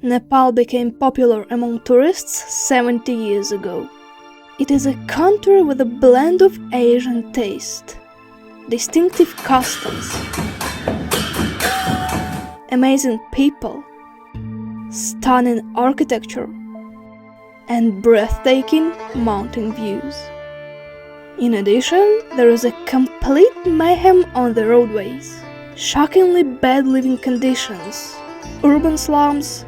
Nepal became popular among tourists 70 years ago. It is a country with a blend of Asian taste, distinctive customs, amazing people, stunning architecture, and breathtaking mountain views. In addition, there is a complete mayhem on the roadways, shockingly bad living conditions, urban slums,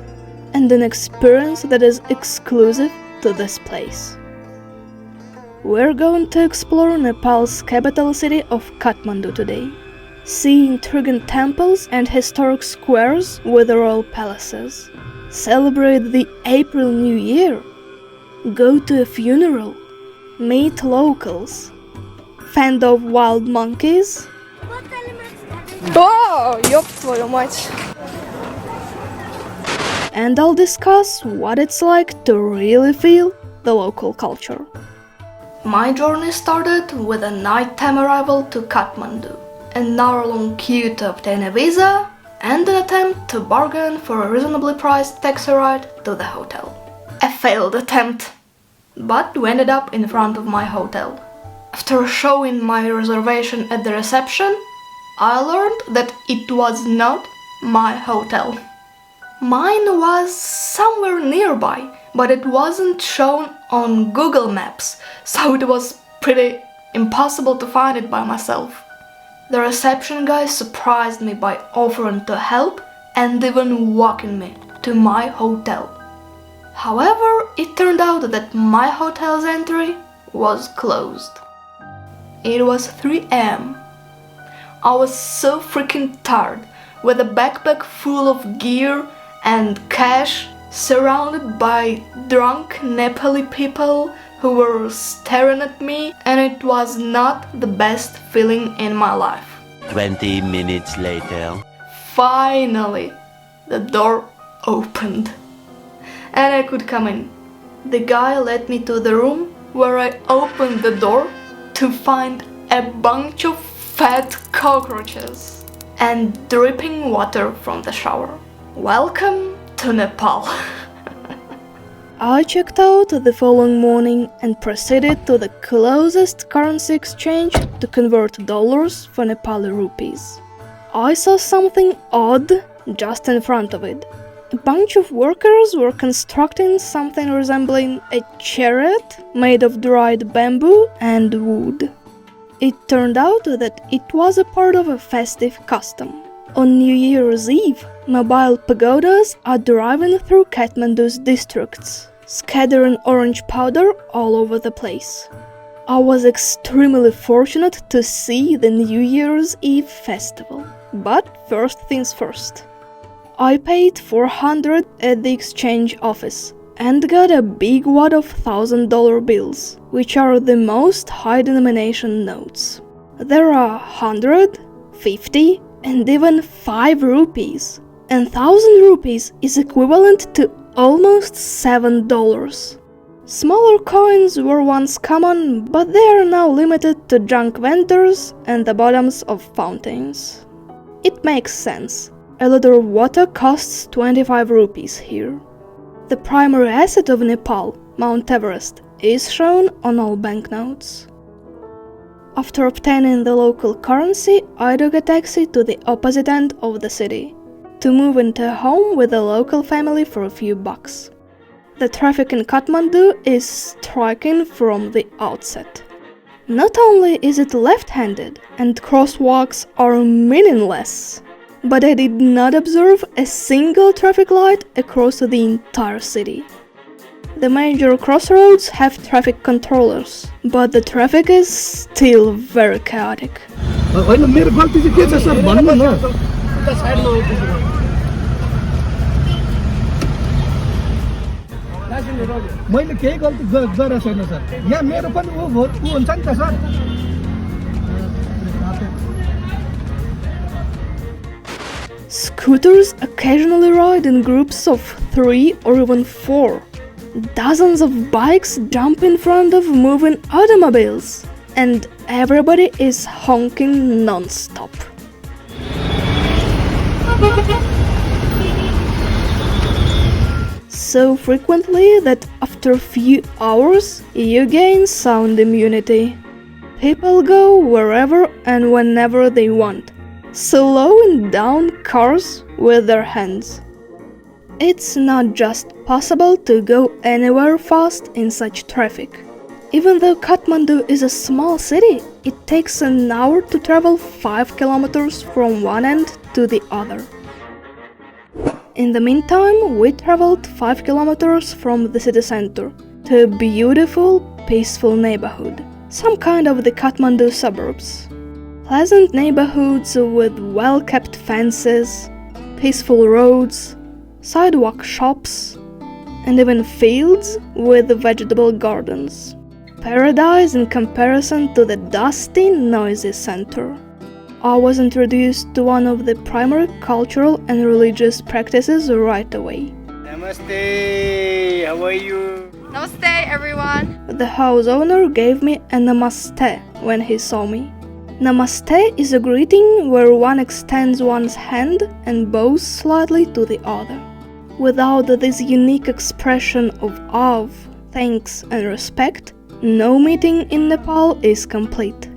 and an experience that is exclusive to this place. We're going to explore Nepal's capital city of Kathmandu today. See intriguing temples and historic squares with royal palaces. Celebrate the April New Year. Go to a funeral. Meet locals. Fend off wild monkeys. О, ёб твою мать! And I'll discuss what it's like to really feel the local culture. My journey started with a nighttime arrival to Kathmandu, an hour-long queue to obtain a visa, and an attempt to bargain for a reasonably priced taxi ride to the hotel. A failed attempt, but we ended up in front of my hotel. After showing my reservation at the reception, I learned that it was not my hotel. Mine was somewhere nearby, but it wasn't shown on Google Maps, so it was pretty impossible to find it by myself. The reception guy surprised me by offering to help and even walking me to my hotel. However, it turned out that my hotel's entry was closed. It was 3 a.m. I was so freaking tired, with a backpack full of gear and cash, surrounded by drunk Nepali people who were staring at me, and it was not the best feeling in my life. 20 minutes later. Finally, the door opened, and I could come in. The guy led me to the room where I opened the door to find a bunch of fat cockroaches and dripping water from the shower. Welcome to Nepal. I checked out the following morning and proceeded to the closest currency exchange to convert dollars for Nepali rupees. I saw something odd just in front of it. A bunch of workers were constructing something resembling a chariot made of dried bamboo and wood. It turned out that it was a part of a festive custom. On New Year's Eve, mobile pagodas are driving through Kathmandu's districts, scattering orange powder all over the place. I was extremely fortunate to see the New Year's Eve festival. But first things first. I paid $400 at the exchange office and got a big wad of $1,000 bills, which are the most high denomination notes. There are 100, 50, and even 5 rupees. And 1,000 rupees is equivalent to almost $7. Smaller coins were once common, but they are now limited to junk vendors and the bottoms of fountains. It makes sense. A liter of water costs 25 rupees here. The primary asset of Nepal, Mount Everest, is shown on all banknotes. After obtaining the local currency, I took a taxi to the opposite end of the city, to move into a home with a local family for a few bucks. The traffic in Kathmandu is striking from the outset. Not only is it left-handed and crosswalks are meaningless, but I did not observe a single traffic light across the entire city. The major crossroads have traffic controllers, but the traffic is still very chaotic. Scooters occasionally ride in groups of 3 or even 4. Dozens of bikes jump in front of moving automobiles, and everybody is honking non-stop. so frequently that after a few hours you gain sound immunity. People go wherever and whenever they want, slowing down cars with their hands. It's not just possible to go anywhere fast in such traffic. Even though Kathmandu is a small city, it takes an hour to travel 5 kilometers from one end to the other. In the meantime, we traveled 5 kilometers from the city center to a beautiful, peaceful neighborhood, some kind of the Kathmandu suburbs. Pleasant neighborhoods with well-kept fences, peaceful roads, sidewalk shops, and even fields with vegetable gardens. Paradise in comparison to the dusty, noisy center. I was introduced to one of the primary cultural and religious practices right away. Namaste, how are you? Namaste everyone! The house owner gave me a namaste when he saw me. Namaste is a greeting where one extends one's hand and bows slightly to the other. Without this unique expression of thanks and respect, no meeting in Nepal is complete.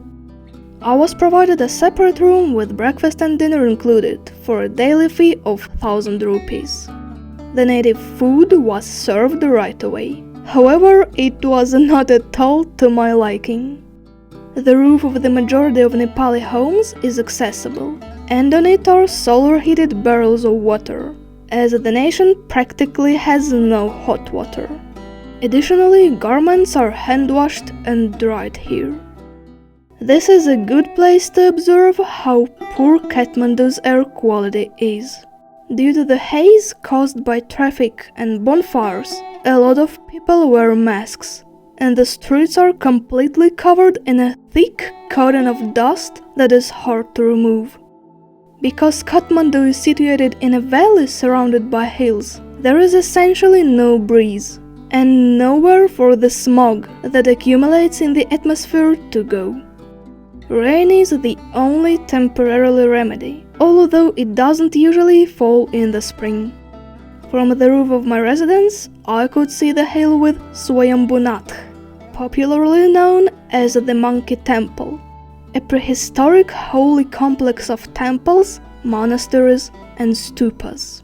I was provided a separate room with breakfast and dinner included for a daily fee of 1,000 rupees. The native food was served right away. However, it was not at all to my liking. The roof of the majority of Nepali homes is accessible, and on it are solar-heated barrels of water, as the nation practically has no hot water. Additionally, garments are hand-washed and dried here. This is a good place to observe how poor Kathmandu's air quality is. Due to the haze caused by traffic and bonfires, a lot of people wear masks, and the streets are completely covered in a thick coating of dust that is hard to remove. Because Kathmandu is situated in a valley surrounded by hills, there is essentially no breeze, and nowhere for the smog that accumulates in the atmosphere to go. Rain is the only temporary remedy, although it doesn't usually fall in the spring. From the roof of my residence, I could see the hill with Swayambhunath, popularly known as the Monkey Temple, a prehistoric holy complex of temples, monasteries, and stupas.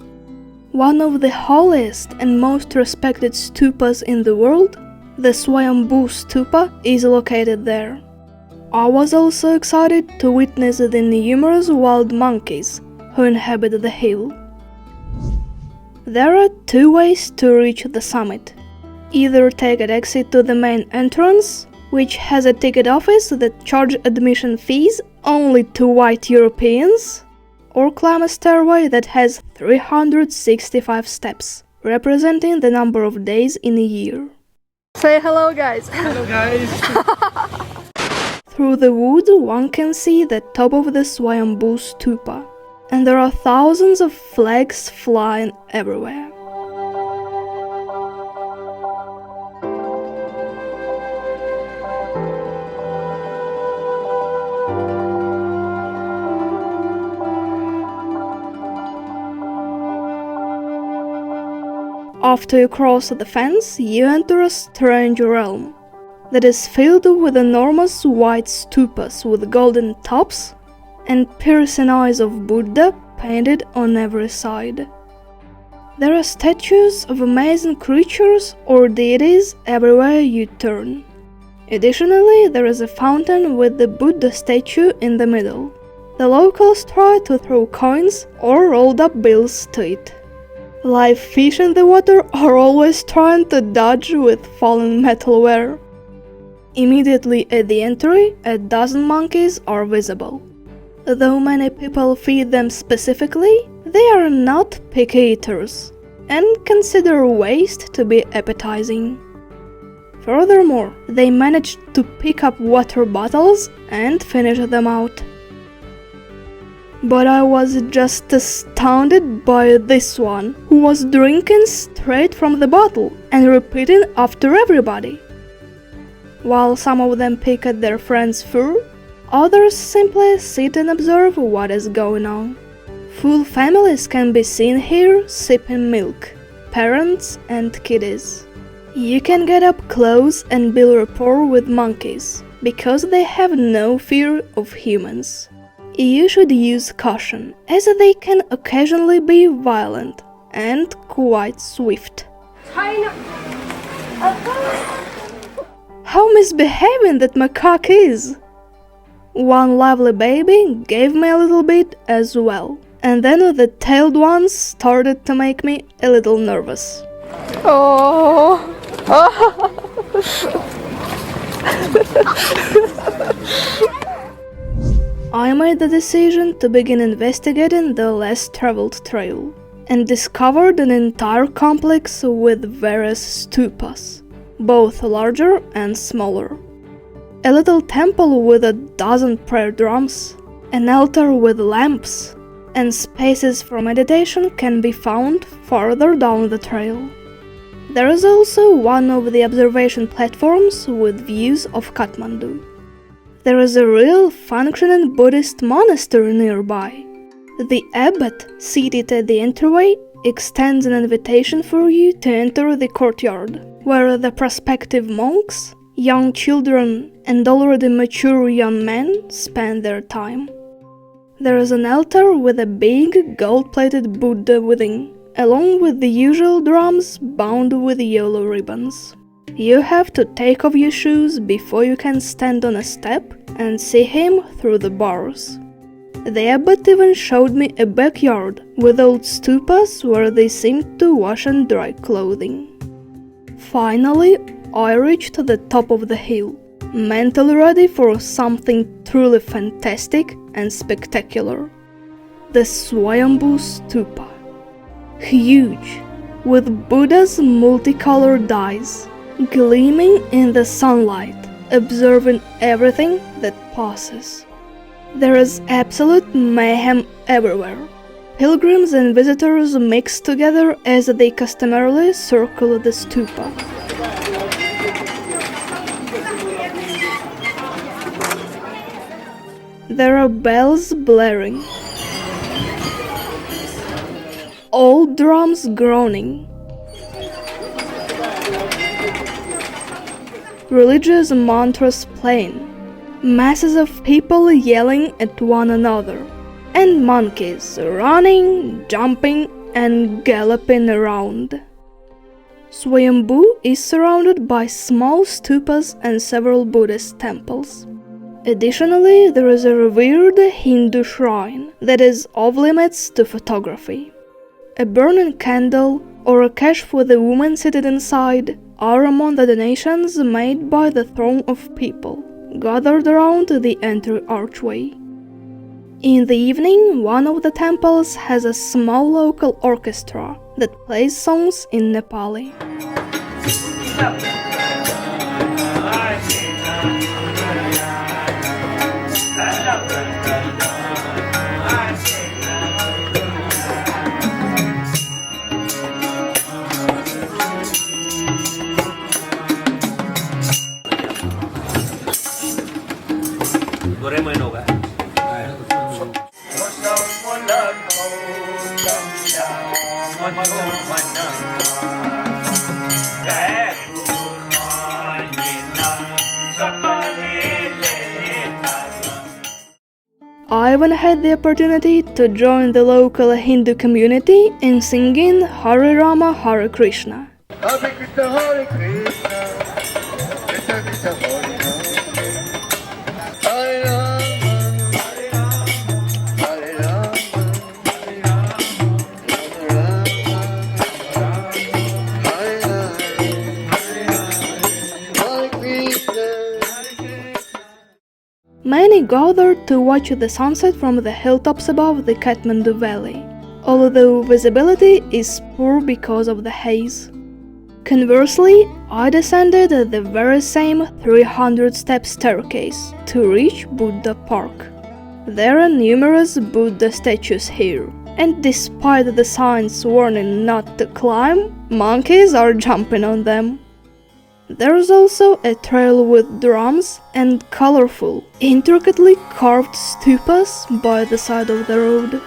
One of the holiest and most respected stupas in the world, the Swayambhu Stupa, is located there. I was also excited to witness the numerous wild monkeys who inhabit the hill. There are two ways to reach the summit. Either take an exit to the main entrance, which has a ticket office that charge admission fees only to white Europeans, or climb a stairway that has 365 steps, representing the number of days in a year. Say hello guys! Hello guys! Through the wood one can see the top of the Swayambhu Stupa, and there are thousands of flags flying everywhere. After you cross the fence, you enter a strange realm that is filled with enormous white stupas with golden tops and piercing eyes of Buddha painted on every side. There are statues of amazing creatures or deities everywhere you turn. Additionally, there is a fountain with the Buddha statue in the middle. The locals try to throw coins or rolled up bills to it. Live fish in the water are always trying to dodge with fallen metalware. Immediately at the entry, a dozen monkeys are visible. Though many people feed them specifically, they are not picky eaters and consider waste to be appetizing. Furthermore, they managed to pick up water bottles and finish them out. But I was just astounded by this one, who was drinking straight from the bottle and repeating after everybody. While some of them pick at their friend's fur, others simply sit and observe what is going on. Full families can be seen here sipping milk, parents and kiddies. You can get up close and build rapport with monkeys, because they have no fear of humans. You should use caution, as they can occasionally be violent and quite swift. How misbehaving that macaque is! One lovely baby gave me a little bit as well, and then the tailed ones started to make me a little nervous. Oh. I made the decision to begin investigating the less traveled trail, and discovered an entire complex with various stupas, both larger and smaller. A little temple with 12 prayer drums, an altar with lamps, and spaces for meditation can be found farther down the trail. There is also one of the observation platforms with views of Kathmandu. There is a real functioning Buddhist monastery nearby. The abbot, seated at the entryway, extends an invitation for you to enter the courtyard, where the prospective monks, young children, and already mature young men spend their time. There is an altar with a big gold-plated Buddha within, along with the usual drums bound with yellow ribbons. You have to take off your shoes before you can stand on a step and see him through the bars. The abbot even showed me a backyard with old stupas where they seemed to wash and dry clothing. Finally, I reached the top of the hill, mentally ready for something truly fantastic and spectacular. The Swayambhu Stupa. Huge, with Buddha's multicolored eyes, gleaming in the sunlight, observing everything that passes. There is absolute mayhem everywhere. Pilgrims and visitors mix together as they customarily circle the stupa. There are bells blaring, old drums groaning, religious mantras playing, masses of people yelling at one another, and monkeys running, jumping, and galloping around. Swayambhu is surrounded by small stupas and several Buddhist temples. Additionally, there is a revered Hindu shrine that is off-limits to photography. A burning candle or a cache for the woman seated inside are among the donations made by the throng of people gathered around the entry archway. In the evening, one of the temples has a small local orchestra that plays songs in Nepali. I even had the opportunity to join the local Hindu community in singing Hare Rama Hare Krishna. Hare Krishna, Hare Krishna, Krishna Krishna, Hare Hare, Hare Rama, Hare Rama, Hare Rama, Hare Rama, Hare Krishna. Many gathered to watch the sunset from the hilltops above the Kathmandu valley, although visibility is poor because of the haze. Conversely, I descended the very same 300-step staircase to reach Buddha Park. There are numerous Buddha statues here, and despite the signs warning not to climb, monkeys are jumping on them. There is also a trail with drums and colorful, intricately carved stupas by the side of the road.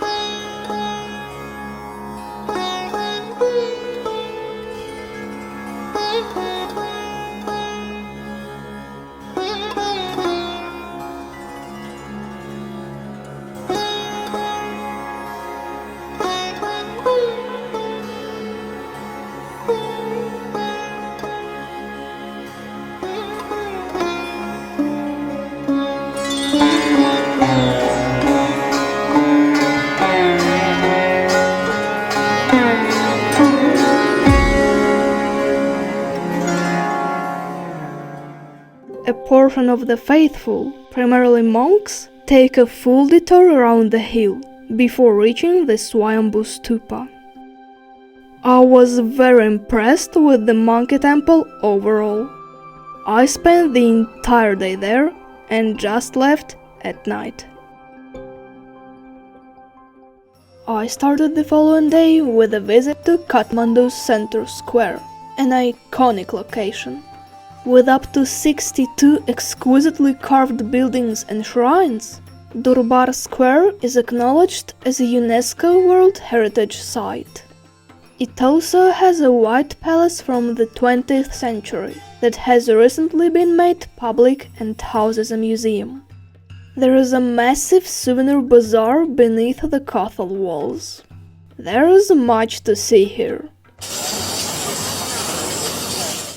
a portion of the faithful, primarily monks, take a full detour around the hill before reaching the Swayambhu Stupa. I was very impressed with the monkey temple overall. I spent the entire day there and just left at night. I started the following day with a visit to Kathmandu's center square, an iconic location. With up to 62 exquisitely carved buildings and shrines, Durbar Square is acknowledged as a UNESCO World Heritage Site. It also has a white palace from the 20th century that has recently been made public and houses a museum. There is a massive souvenir bazaar beneath the cathedral walls. There is much to see here.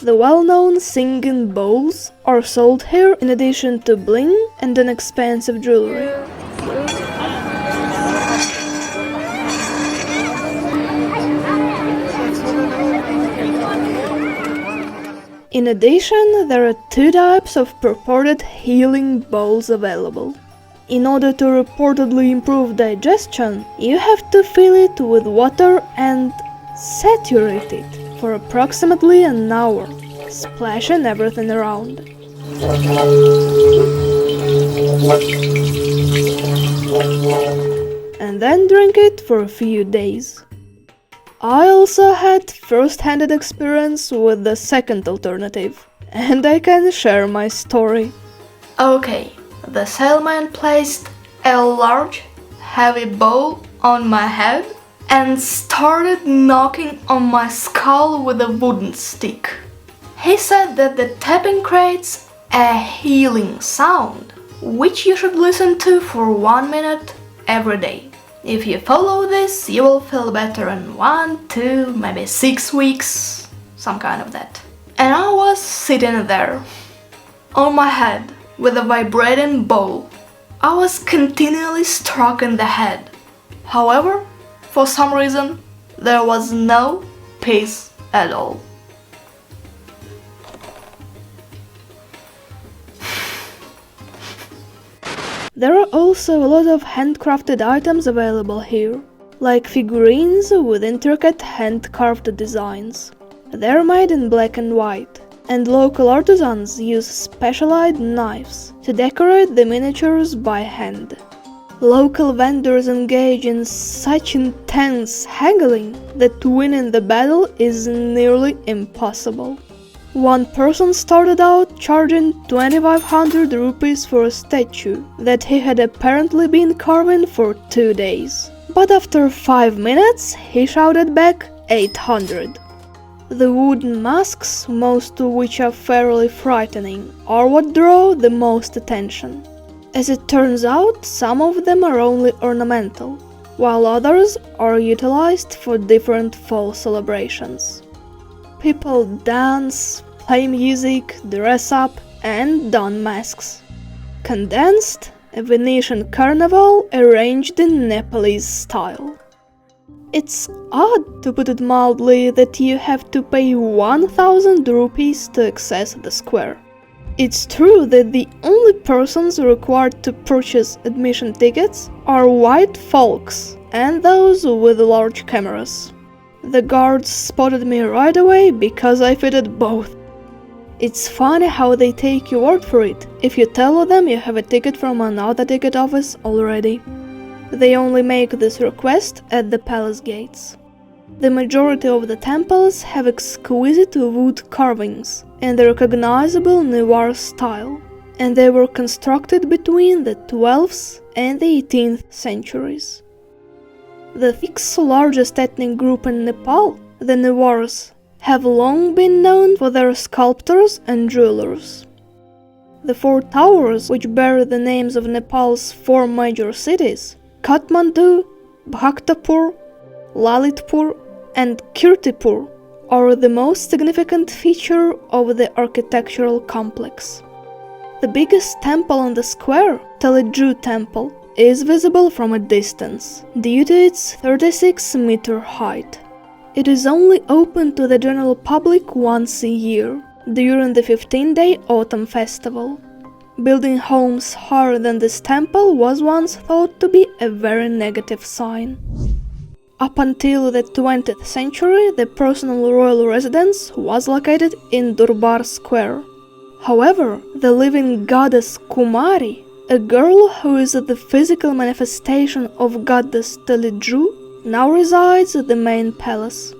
The well-known singing bowls are sold here in addition to bling and an expensive jewelry. In addition, there are 2 types of purported healing bowls available. In order to reportedly improve digestion, you have to fill it with water and saturate it for approximately an hour, splashing everything around. And then drink it for a few days. I also had first-hand experience with the second alternative, and I can share my story. Okay, the salesman placed a large, heavy bowl on my head and started knocking on my skull with a wooden stick. He said that the tapping creates a healing sound, which you should listen to for 1 minute every day. If you follow this, you will feel better in 1, 2, maybe 6 weeks, some kind of that. And I was sitting there, on my head, with a vibrating bowl. I was continually stroking the head. However, for some reason, there was no peace at all. There are also a lot of handcrafted items available here, like figurines with intricate hand-carved designs. They're made in black and white, and local artisans use specialized knives to decorate the miniatures by hand. Local vendors engage in such intense haggling that winning the battle is nearly impossible. One person started out charging 2500 rupees for a statue that he had apparently been carving for 2 days. But after 5 minutes, he shouted back 800. The wooden masks, most of which are fairly frightening, are what draw the most attention. As it turns out, some of them are only ornamental, while others are utilized for different fall celebrations. People dance, play music, dress up, and don masks. Condensed, a Venetian carnival arranged in Nepalese style. It's odd, to put it mildly, that you have to pay 1000 rupees to access the square. It's true that the only persons required to purchase admission tickets are white folks and those with large cameras. The guards spotted me right away because I fitted both. It's funny how they take your word for it if you tell them you have a ticket from another ticket office already. They only make this request at the palace gates. The majority of the temples have exquisite wood carvings in the recognizable Noir style, and they were constructed between the 12th and the 18th centuries. The 6th largest ethnic group in Nepal, the Noirs, have long been known for their sculptors and jewelers. The 4 towers, which bear the names of Nepal's 4 major cities, Kathmandu, Bhaktapur, Lalitpur, and Kirtipur, are the most significant feature of the architectural complex. The biggest temple on the square, Taliju Temple, is visible from a distance, due to its 36-meter height. It is only open to the general public once a year, during the 15-day autumn festival. Building homes higher than this temple was once thought to be a very negative sign. Up until the 20th century, the personal royal residence was located in Durbar Square. However, the living goddess Kumari, a girl who is the physical manifestation of goddess Teliju, now resides at the main palace.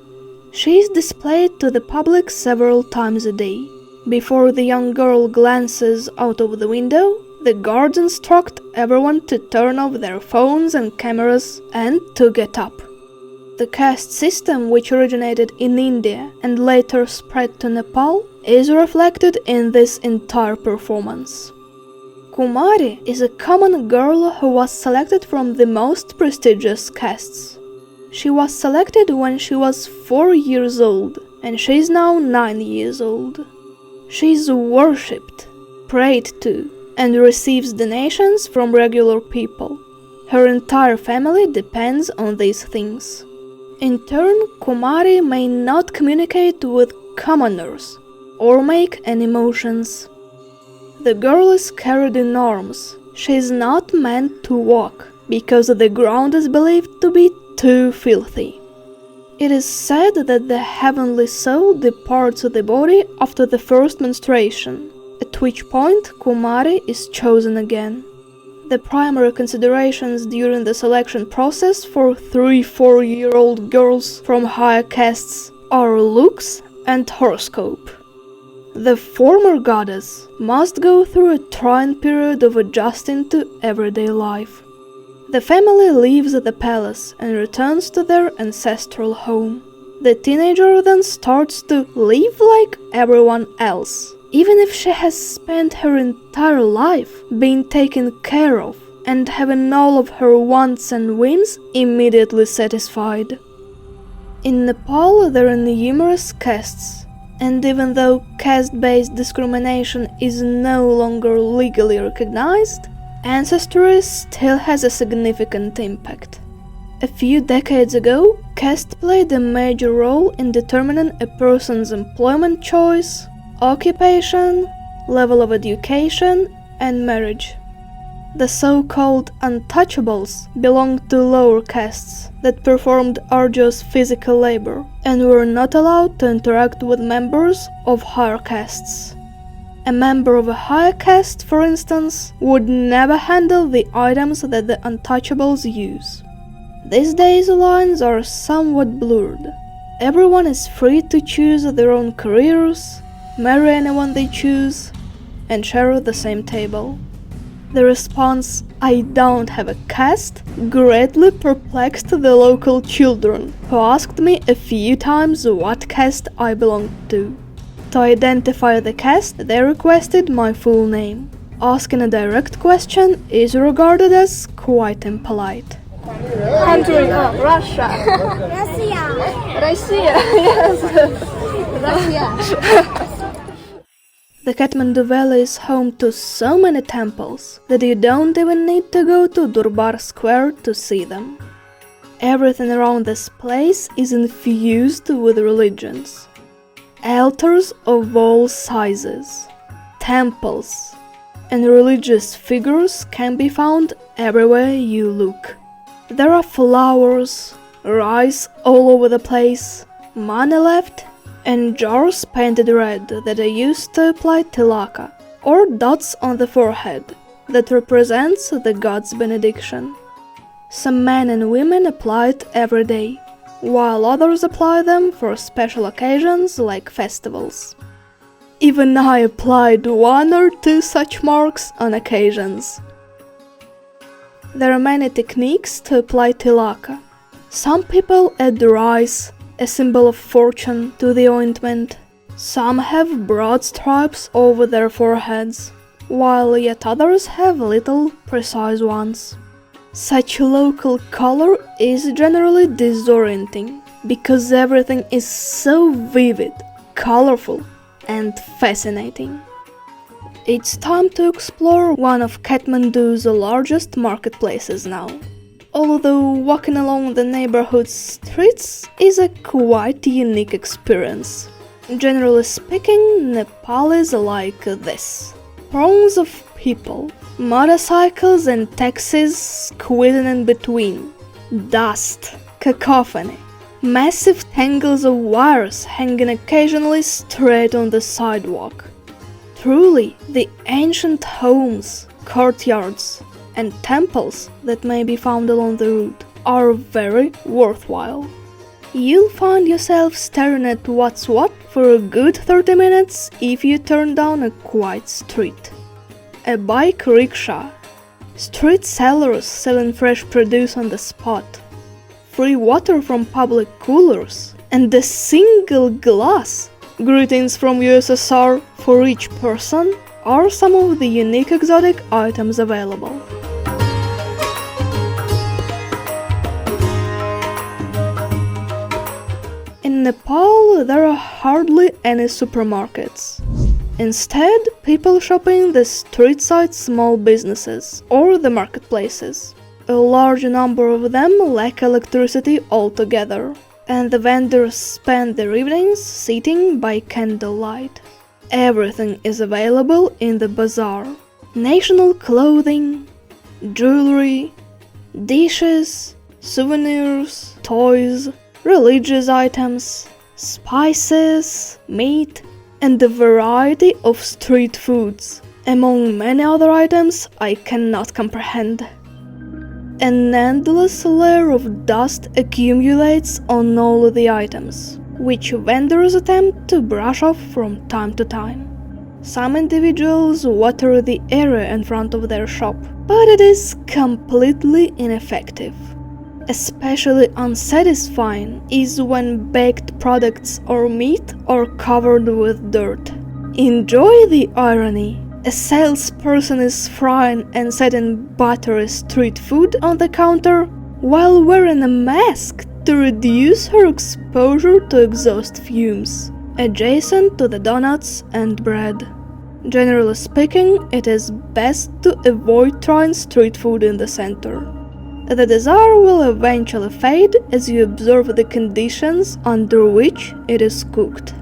She is displayed to the public several times a day. Before the young girl glances out of the window, the guards instruct everyone to turn off their phones and cameras and to get up. The caste system, which originated in India and later spread to Nepal, is reflected in this entire performance. Kumari is a common girl who was selected from the most prestigious castes. She was selected when she was 4 years old, and she is now 9 years old. She is worshipped, prayed to, and receives donations from regular people. Her entire family depends on these things. In turn, Kumari may not communicate with commoners or make any motions. The girl is carried in arms. She is not meant to walk, because the ground is believed to be too filthy. It is said that the heavenly soul departs the body after the first menstruation, at which point Kumari is chosen again. The primary considerations during the selection process for 3-4-year-old girls from higher castes are looks and horoscope. The former goddess must go through a trying period of adjusting to everyday life. The family leaves the palace and returns to their ancestral home. The teenager then starts to live like everyone else, even if she has spent her entire life being taken care of and having all of her wants and whims immediately satisfied. In Nepal, there are numerous castes, and even though caste-based discrimination is no longer legally recognized, ancestry still has a significant impact. A few decades ago, caste played a major role in determining a person's employment choice, occupation, level of education, and marriage. The so-called untouchables belonged to lower castes that performed arduous physical labor and were not allowed to interact with members of higher castes. A member of a higher caste, for instance, would never handle the items that the untouchables use. These days the lines are somewhat blurred. Everyone is free to choose their own careers, marry anyone they choose, and share the same table. The response, "I don't have a caste," greatly perplexed the local children, who asked me a few times what caste I belonged to. To identify the caste, they requested my full name. Asking a direct question is regarded as quite impolite. Country, Russia. Russia, yes. Russia. The Kathmandu Valley is home to so many temples that you don't even need to go to Durbar Square to see them. Everything around this place is infused with religions. Altars of all sizes, temples, and religious figures can be found everywhere you look. There are flowers, rice all over the place, money left, and jars painted red that are used to apply tilaka, or dots on the forehead, that represents the god's benediction. Some men and women apply it every day, while others apply them for special occasions like festivals. Even I applied 1 or 2 such marks on occasions. There are many techniques to apply tilaka. Some people add rice, a symbol of fortune, to the ointment. Some have broad stripes over their foreheads, while yet others have little, precise ones. Such local color is generally disorienting, because everything is so vivid, colorful, and fascinating. It's time to explore one of Kathmandu's largest marketplaces now. Although walking along the neighborhood streets is a quite unique experience. Generally speaking, Nepal is like this. Throngs of people, motorcycles and taxis squeezing in between, dust, cacophony, massive tangles of wires hanging occasionally straight on the sidewalk. Truly, the ancient homes, courtyards, and temples that may be found along the route are very worthwhile. You'll find yourself staring at what's what for a good 30 minutes if you turn down a quiet street. A bike rickshaw, street sellers selling fresh produce on the spot, free water from public coolers, and a single glass greetings from USSR for each person are some of the unique exotic items available. In Nepal, there are hardly any supermarkets. Instead, people shop in the street-side small businesses or the marketplaces. A large number of them lack electricity altogether, and the vendors spend their evenings sitting by candlelight. Everything is available in the bazaar. National clothing, jewelry, dishes, souvenirs, toys, religious items, spices, meat, and a variety of street foods, among many other items I cannot comprehend. An endless layer of dust accumulates on all the items, which vendors attempt to brush off from time to time. Some individuals water the area in front of their shop, but it is completely ineffective. Especially unsatisfying is when baked products or meat are covered with dirt. Enjoy the irony. A salesperson is frying and setting buttery street food on the counter while wearing a mask to reduce her exposure to exhaust fumes, adjacent to the donuts and bread. Generally speaking, it is best to avoid trying street food in the center. The desire will eventually fade as you observe the conditions under which it is cooked.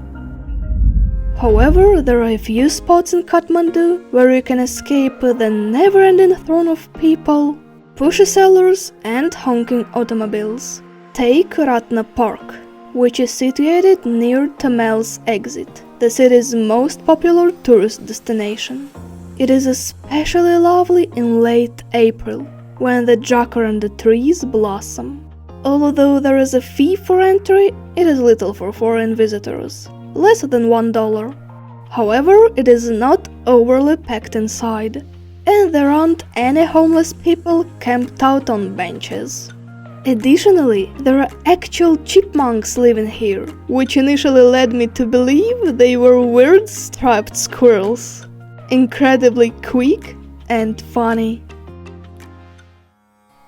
However, there are a few spots in Kathmandu where you can escape the never-ending throng of people, pushy sellers, and honking automobiles. Take Ratna Park, which is situated near Tamel's exit, the city's most popular tourist destination. It is especially lovely in late April, when the jacaranda trees blossom. Although there is a fee for entry, it is little for foreign visitors, less than $1. However, it is not overly packed inside, and there aren't any homeless people camped out on benches. Additionally, there are actual chipmunks living here, which initially led me to believe they were weird striped squirrels. Incredibly quick and funny.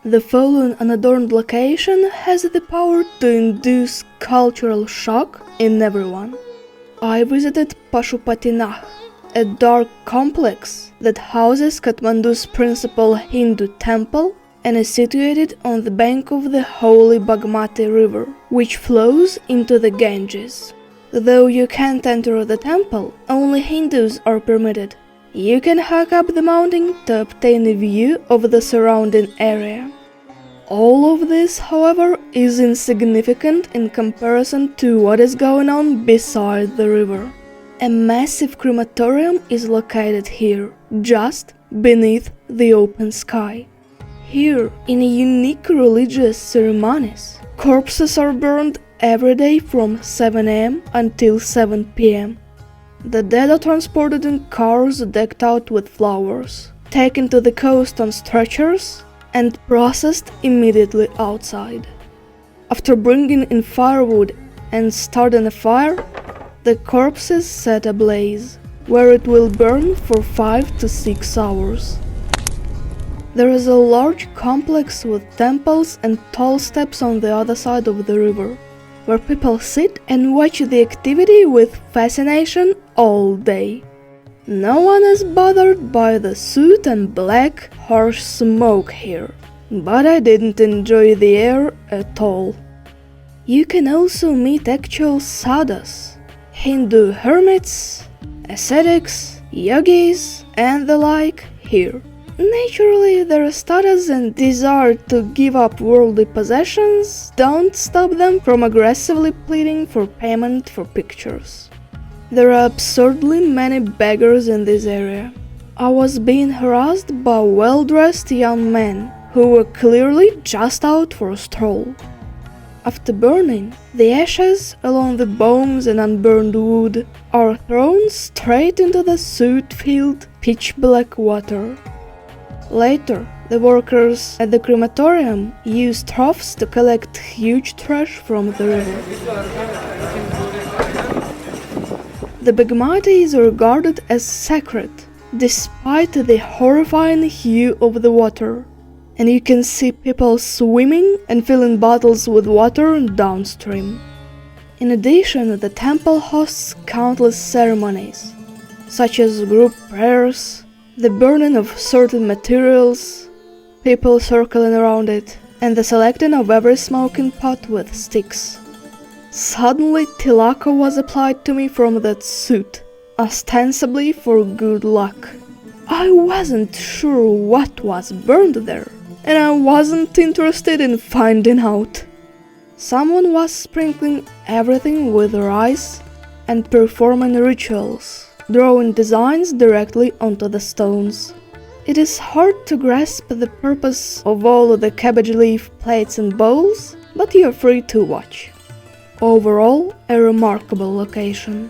The following unadorned location has the power to induce cultural shock in everyone. I visited Pashupatinath, a dark complex that houses Kathmandu's principal Hindu temple and is situated on the bank of the holy Bagmati river, which flows into the Ganges. Though you can't enter the temple, only Hindus are permitted. You can hike up the mountain to obtain a view of the surrounding area. All of this, however, is insignificant in comparison to what is going on beside the river. A massive crematorium is located here, just beneath the open sky. Here, in unique religious ceremonies, corpses are burned every day from 7 a.m. until 7 p.m. The dead are transported in cars decked out with flowers, taken to the coast on stretchers, and processed immediately outside. After bringing in firewood and starting a fire, the corpse is set ablaze, where it will burn for 5 to 6 hours. There is a large complex with temples and tall steps on the other side of the river, where people sit and watch the activity with fascination all day. No one is bothered by the soot and black, harsh smoke here, but I didn't enjoy the air at all. You can also meet actual sadhus. Hindu hermits, ascetics, yogis, and the like here. Naturally, their status and desire to give up worldly possessions don't stop them from aggressively pleading for payment for pictures. There are absurdly many beggars in this area. I was being harassed by well-dressed young men who were clearly just out for a stroll. After burning, the ashes along the bones and unburned wood are thrown straight into the soot-filled, pitch-black water. Later, the workers at the crematorium use troughs to collect huge trash from the river. The Bagmati is regarded as sacred, despite the horrifying hue of the water, and you can see people swimming and filling bottles with water downstream. In addition, the temple hosts countless ceremonies, such as group prayers, the burning of certain materials, people circling around it, and the selecting of every smoking pot with sticks. Suddenly, tilaka was applied to me from that soot, ostensibly for good luck. I wasn't sure what was burned there, and I wasn't interested in finding out. Someone was sprinkling everything with rice and performing rituals, drawing designs directly onto the stones. It is hard to grasp the purpose of all the cabbage leaf plates and bowls, but you're free to watch. Overall, a remarkable location.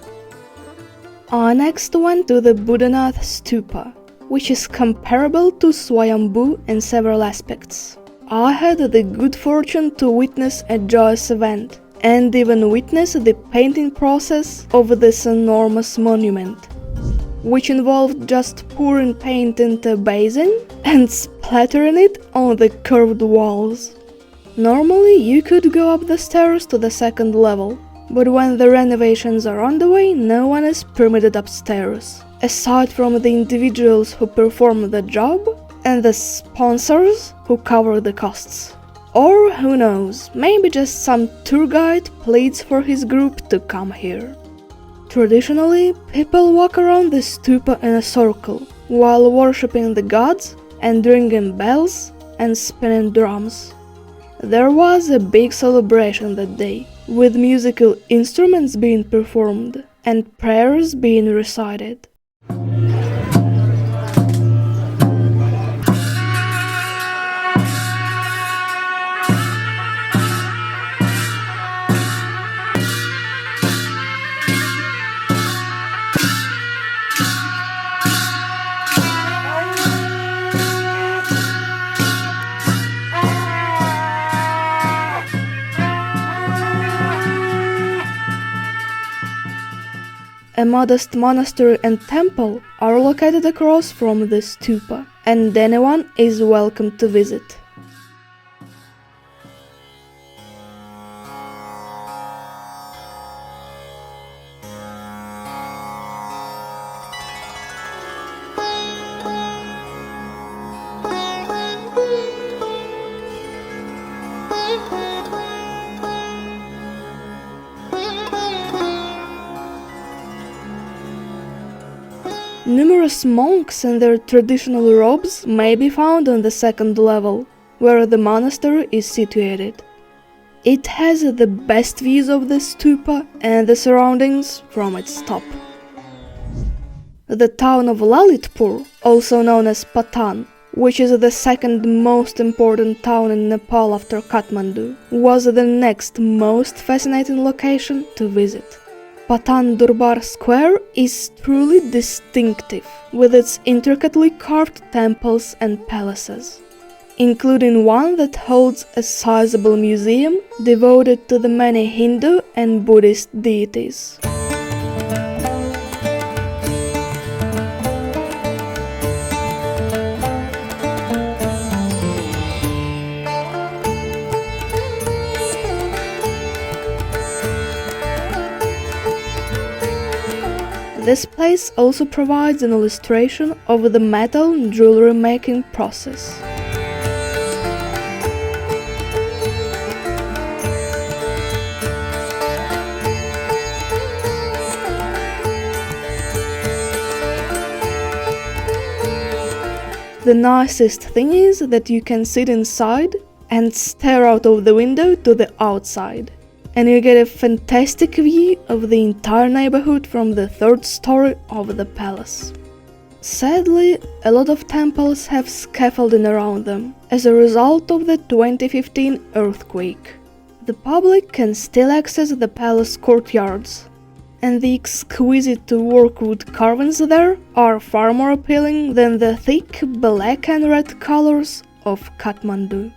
I next went to the Buddhanath Stupa, which is comparable to Swayambhu in several aspects. I had the good fortune to witness a joyous event, and even witness the painting process of this enormous monument, which involved just pouring paint into a basin and splattering it on the curved walls. Normally, you could go up the stairs to the second level, but when the renovations are underway, no one is permitted upstairs, aside from the individuals who perform the job and the sponsors who cover the costs. Or, who knows, maybe just some tour guide pleads for his group to come here. Traditionally, people walk around the stupa in a circle, while worshipping the gods and ringing bells and spinning drums. There was a big celebration that day, with musical instruments being performed and prayers being recited. A modest monastery and temple are located across from the stupa, and anyone is welcome to visit. Numerous monks in their traditional robes may be found on the second level, where the monastery is situated. It has the best views of the stupa and the surroundings from its top. The town of Lalitpur, also known as Patan, which is the second most important town in Nepal after Kathmandu, was the next most fascinating location to visit. Patan Durbar Square is truly distinctive, with its intricately carved temples and palaces, including one that holds a sizable museum devoted to the many Hindu and Buddhist deities. This place also provides an illustration of the metal and jewelry making process. The nicest thing is that you can sit inside and stare out of the window to the outside, and you get a fantastic view of the entire neighborhood from the third story of the palace. Sadly, a lot of temples have scaffolding around them as a result of the 2015 earthquake. The public can still access the palace courtyards, and the exquisite workwood carvings there are far more appealing than the thick black and red colors of Kathmandu.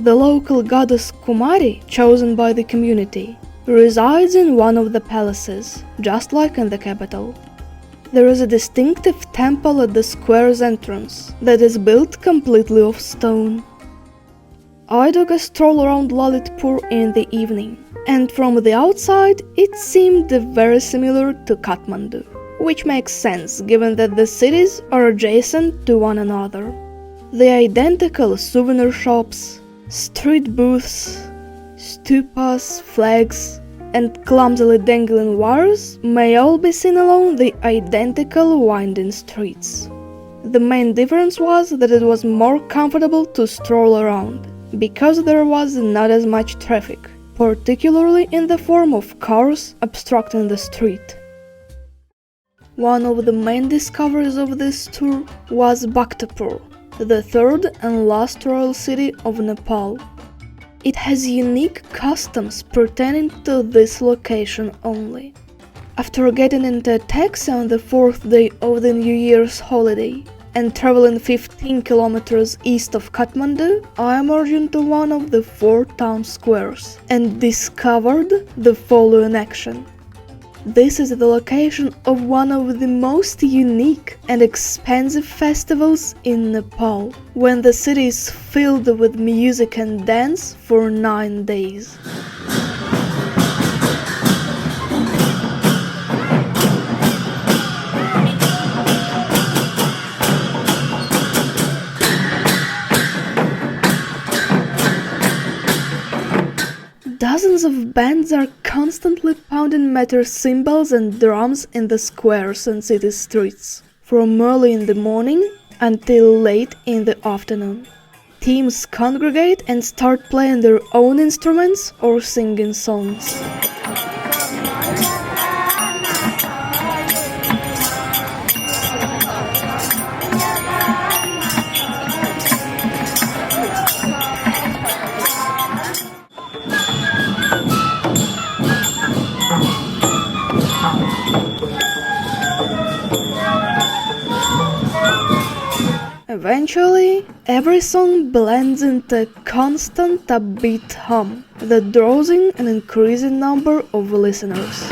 The local goddess Kumari, chosen by the community, resides in one of the palaces, just like in the capital. There is a distinctive temple at the square's entrance that is built completely of stone. I took a stroll around Lalitpur in the evening, and from the outside it seemed very similar to Kathmandu, which makes sense given that the cities are adjacent to one another. The identical souvenir shops, street booths, stupas, flags, and clumsily dangling wires may all be seen along the identical winding streets. The main difference was that it was more comfortable to stroll around, because there was not as much traffic, particularly in the form of cars obstructing the street. One of the main discoveries of this tour was Bhaktapur, the third and last royal city of Nepal. It has unique customs pertaining to this location only. After getting into a taxi on the fourth day of the New Year's holiday and traveling 15 kilometers east of Kathmandu, I emerged into one of the 4 town squares and discovered the following action. This is the location of one of the most unique and expensive festivals in Nepal, when the city is filled with music and dance for 9 days. Dozens of bands are constantly pounding metal cymbals and drums in the squares and city streets, from early in the morning until late in the afternoon. Teams congregate and start playing their own instruments or singing songs. Eventually, every song blends into a constant upbeat hum that draws in an increasing number of listeners.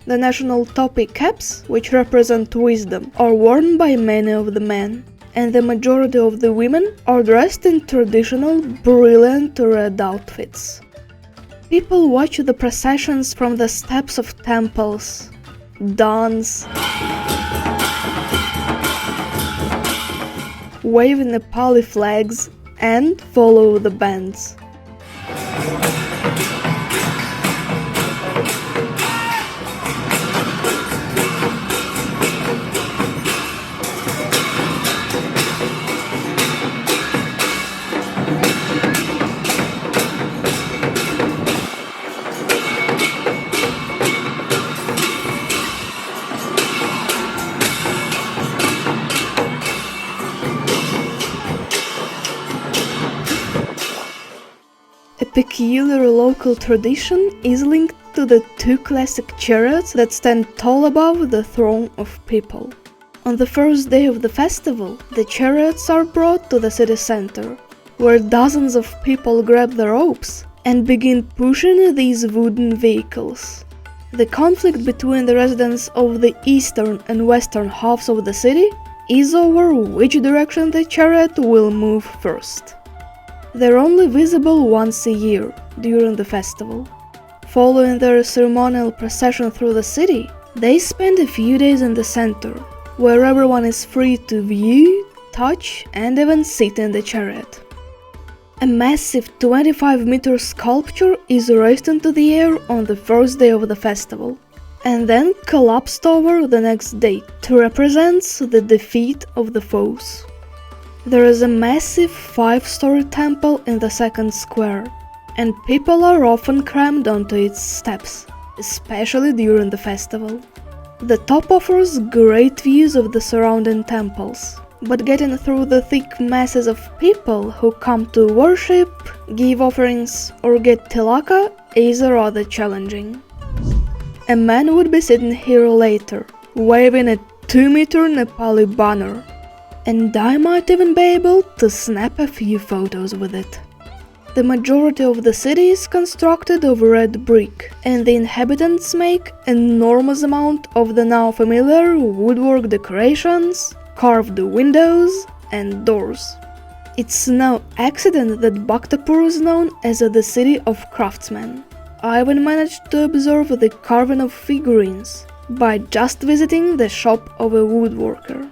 The national topi caps, which represent wisdom, are worn by many of the men, and the majority of the women are dressed in traditional, brilliant red outfits. People watch the processions from the steps of temples, dance, wave Nepali flags, and follow the bands. A peculiar local tradition is linked to the 2 classic chariots that stand tall above the throng of people. On the first day of the festival, the chariots are brought to the city center, where dozens of people grab the ropes and begin pushing these wooden vehicles. The conflict between the residents of the eastern and western halves of the city is over which direction the chariot will move first. They're only visible once a year, during the festival. Following their ceremonial procession through the city, they spend a few days in the center, where everyone is free to view, touch, and even sit in the chariot. A massive 25-meter sculpture is raised into the air on the first day of the festival, and then collapsed over the next day to represent the defeat of the foes. There is a massive 5-story temple in the second square, and people are often crammed onto its steps, especially during the festival. The top offers great views of the surrounding temples, but getting through the thick masses of people who come to worship, give offerings, or get tilaka is rather challenging. A man would be sitting here later, waving a 2-meter Nepali banner, and I might even be able to snap a few photos with it. The majority of the city is constructed of red brick, and the inhabitants make enormous amount of the now familiar woodwork decorations, carved windows and doors. It's no accident that Bhaktapur is known as the city of craftsmen. I even managed to observe the carving of figurines by just visiting the shop of a woodworker.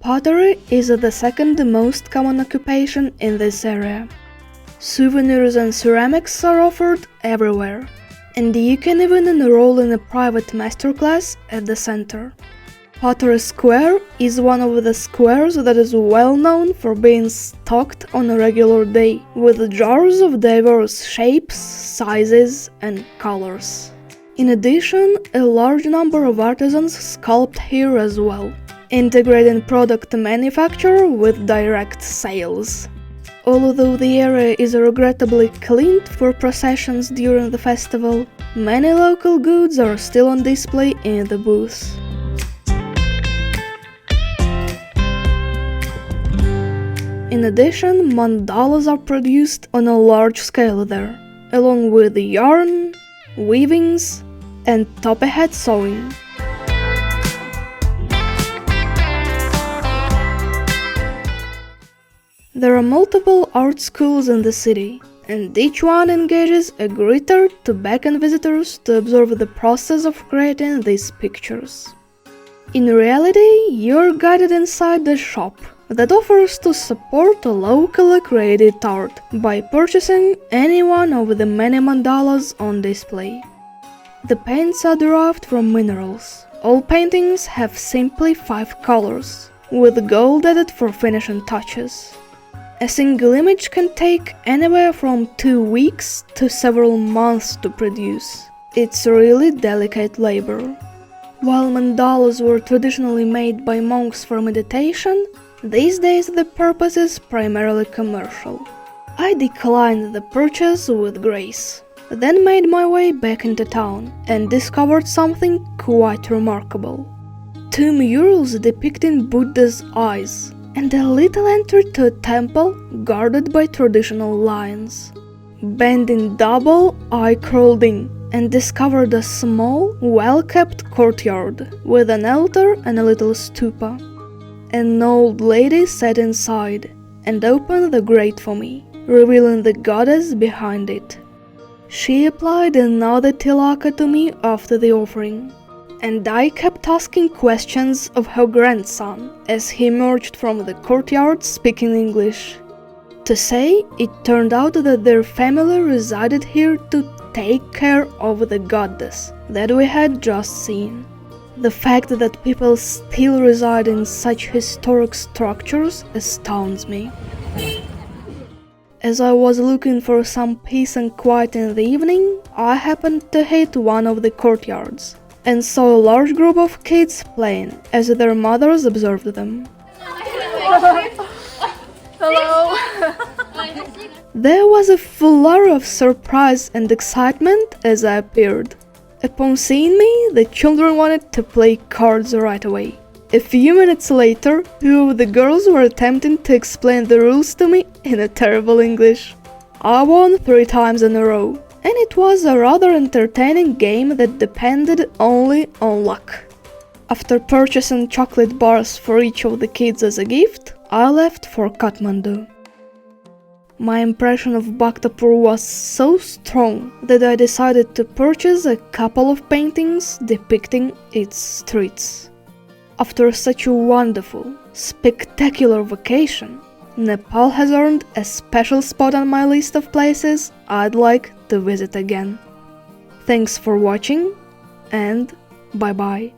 Pottery is the second most common occupation in this area. Souvenirs and ceramics are offered everywhere, and you can even enroll in a private masterclass at the center. Durbar Square is one of the squares that is well known for being stocked on a regular day, with jars of diverse shapes, sizes, and colors. In addition, a large number of artisans sculpt here as well, integrating product manufacture with direct sales. Although the area is regrettably cleaned for processions during the festival, many local goods are still on display in the booths. In addition, mandalas are produced on a large scale there, along with yarn, weavings, and top-ahead sewing. There are multiple art schools in the city, and each one engages a greeter to beckon visitors to observe the process of creating these pictures. In reality, you're guided inside the shop that offers to support locally created art by purchasing any one of the many mandalas on display. The paints are derived from minerals. All paintings have simply 5 colors, with gold added for finishing touches. A single image can take anywhere from 2 weeks to several months to produce. It's really delicate labor. While mandalas were traditionally made by monks for meditation, these days the purpose is primarily commercial. I declined the purchase with grace, then made my way back into town and discovered something quite remarkable. 2 murals depicting Buddha's eyes, and a little entry to a temple guarded by traditional lions. Bending double, I crawled in and discovered a small, well-kept courtyard with an altar and a little stupa. An old lady sat inside and opened the grate for me, revealing the goddess behind it. She applied another tilaka to me after the offering, and I kept asking questions of her grandson as he emerged from the courtyard speaking English. To say, it turned out that their family resided here to take care of the goddess that we had just seen. The fact that people still reside in such historic structures astounds me. As I was looking for some peace and quiet in the evening, I happened to hit one of the courtyards and saw a large group of kids playing as their mothers observed them. Hello. There was a flurry of surprise and excitement as I appeared. Upon seeing me, the children wanted to play cards right away. A few minutes later, two of the girls were attempting to explain the rules to me in a terrible English. I won 3 times in a row, and it was a rather entertaining game that depended only on luck. After purchasing chocolate bars for each of the kids as a gift, I left for Kathmandu. My impression of Bhaktapur was so strong that I decided to purchase a couple of paintings depicting its streets. After such a wonderful, spectacular vacation, Nepal has earned a special spot on my list of places I'd like to visit again. Thanks for watching, and bye-bye.